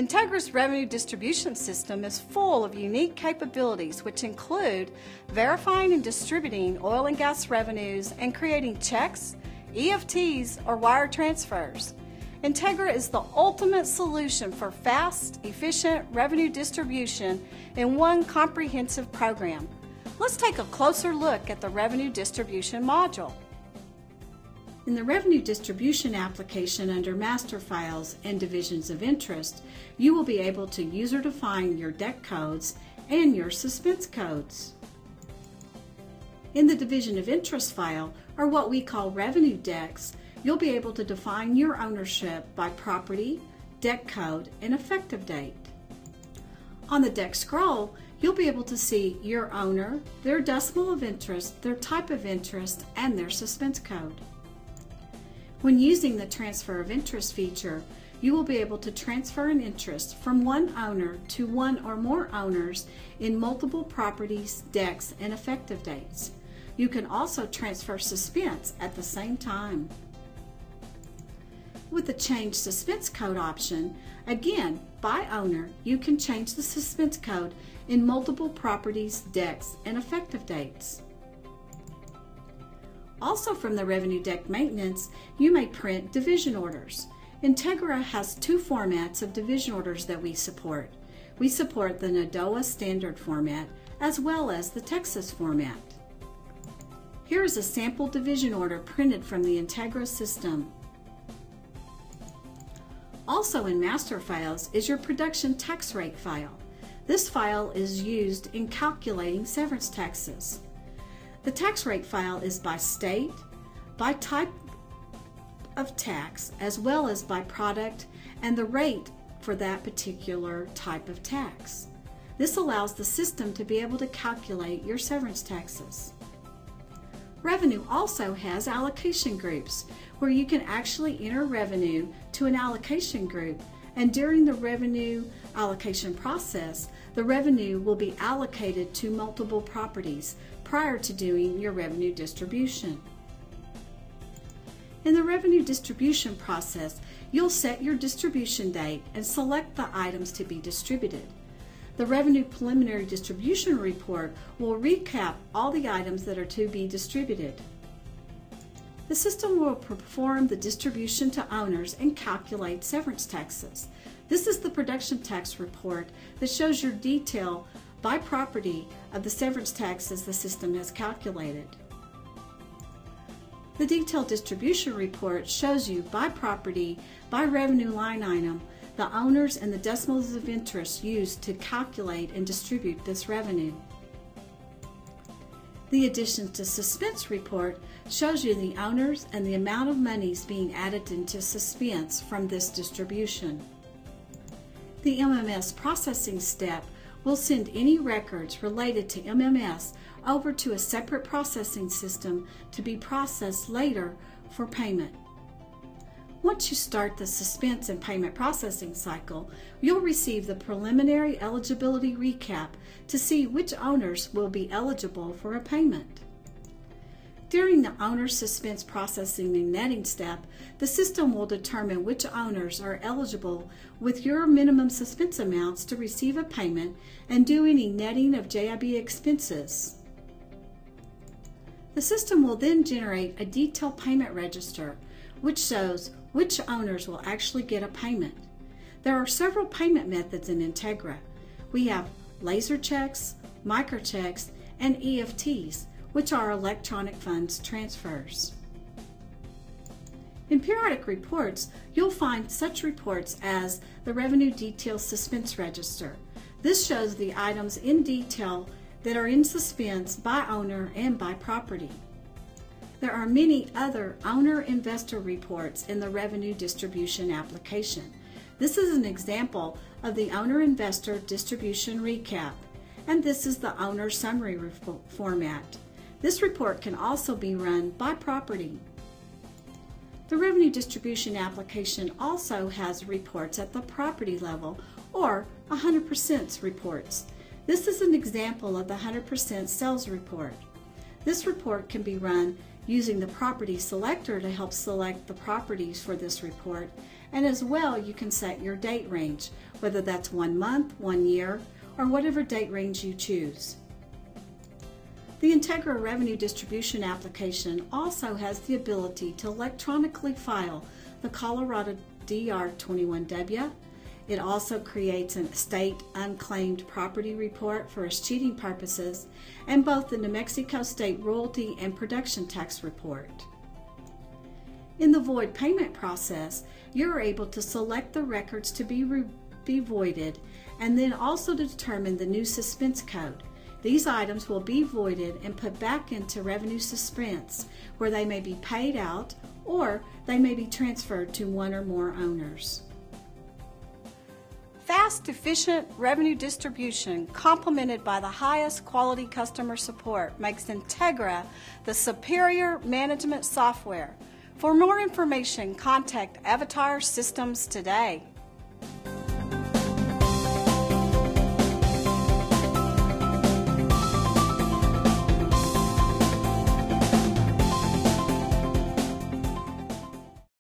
IntegraD's revenue distribution system is full of unique capabilities which include verifying and distributing oil and gas revenues and creating checks, EFTs, or wire transfers. IntegraD is the ultimate solution for fast, efficient revenue distribution in one comprehensive program. Let's take a closer look at the revenue distribution module. In the revenue distribution application under Master Files and Divisions of Interest, you will be able to user-define your DEC codes and your suspense codes. In the Division of Interest file, or what we call revenue DECs, you'll be able to define your ownership by property, DEC code, and effective date. On the DEC scroll, you'll be able to see your owner, their decimal of interest, their type of interest, and their suspense code. When using the Transfer of Interest feature, you will be able to transfer an interest from one owner to one or more owners in multiple properties, DECs, and effective dates. You can also transfer suspense at the same time. With the Change Suspense Code option, again, by owner, you can change the suspense code in multiple properties, DECs, and effective dates. Also from the Revenue DEC Maintenance, you may print division orders. IntegraD has two formats of division orders that we support. We support the NADOA standard format as well as the Texas format. Here is a sample division order printed from the IntegraD system. Also in Master Files is your production tax rate file. This file is used in calculating severance taxes. The tax rate file is by state, by type of tax, as well as by product and the rate for that particular type of tax. This allows the system to be able to calculate your severance taxes. Revenue also has allocation groups where you can actually enter revenue to an allocation group, and during the revenue allocation process, the revenue will be allocated to multiple properties prior to doing your revenue distribution. In the revenue distribution process, you'll set your distribution date and select the items to be distributed. The Revenue Preliminary Distribution Report will recap all the items that are to be distributed. The system will perform the distribution to owners and calculate severance taxes. This is the production tax report that shows your detail by property of the severance taxes the system has calculated. The detailed distribution report shows you by property, by revenue line item, the owners and the decimals of interest used to calculate and distribute this revenue. The Addition to Suspense report shows you the owners and the amount of monies being added into suspense from this distribution. The MMS processing step will send any records related to MMS over to a separate processing system to be processed later for payment. Once you start the suspense and payment processing cycle, you'll receive the preliminary eligibility recap to see which owners will be eligible for a payment. During the owner suspense processing and netting step, the system will determine which owners are eligible with your minimum suspense amounts to receive a payment and do any netting of JIB expenses. The system will then generate a detailed payment register, which shows which owners will actually get a payment. There are several payment methods in IntegraD. We have laser checks, microchecks, and EFTs, which are electronic funds transfers. In periodic reports, you'll find such reports as the Revenue Detail Suspense Register. This shows the items in detail that are in suspense by owner and by property. There are many other owner-investor reports in the revenue distribution application. This is an example of the owner-investor distribution recap, and this is the owner summary format. This report can also be run by property. The revenue distribution application also has reports at the property level, or 100% reports. This is an example of the 100% sales report. This report can be run using the property selector to help select the properties for this report, and as well you can set your date range, whether that's 1 month, 1 year, or whatever date range you choose. The Integra Revenue Distribution application also has the ability to electronically file the Colorado DR 21W. It also creates a state unclaimed property report for escheating purposes and both the New Mexico State Royalty and Production Tax report. In the void payment process, you're able to select the records to be voided and then also to determine the new suspense code. These items will be voided and put back into revenue suspense, where they may be paid out or they may be transferred to one or more owners. Fast, efficient revenue distribution complemented by the highest quality customer support makes IntegraD the superior management software. For more information, contact Avatar Systems today.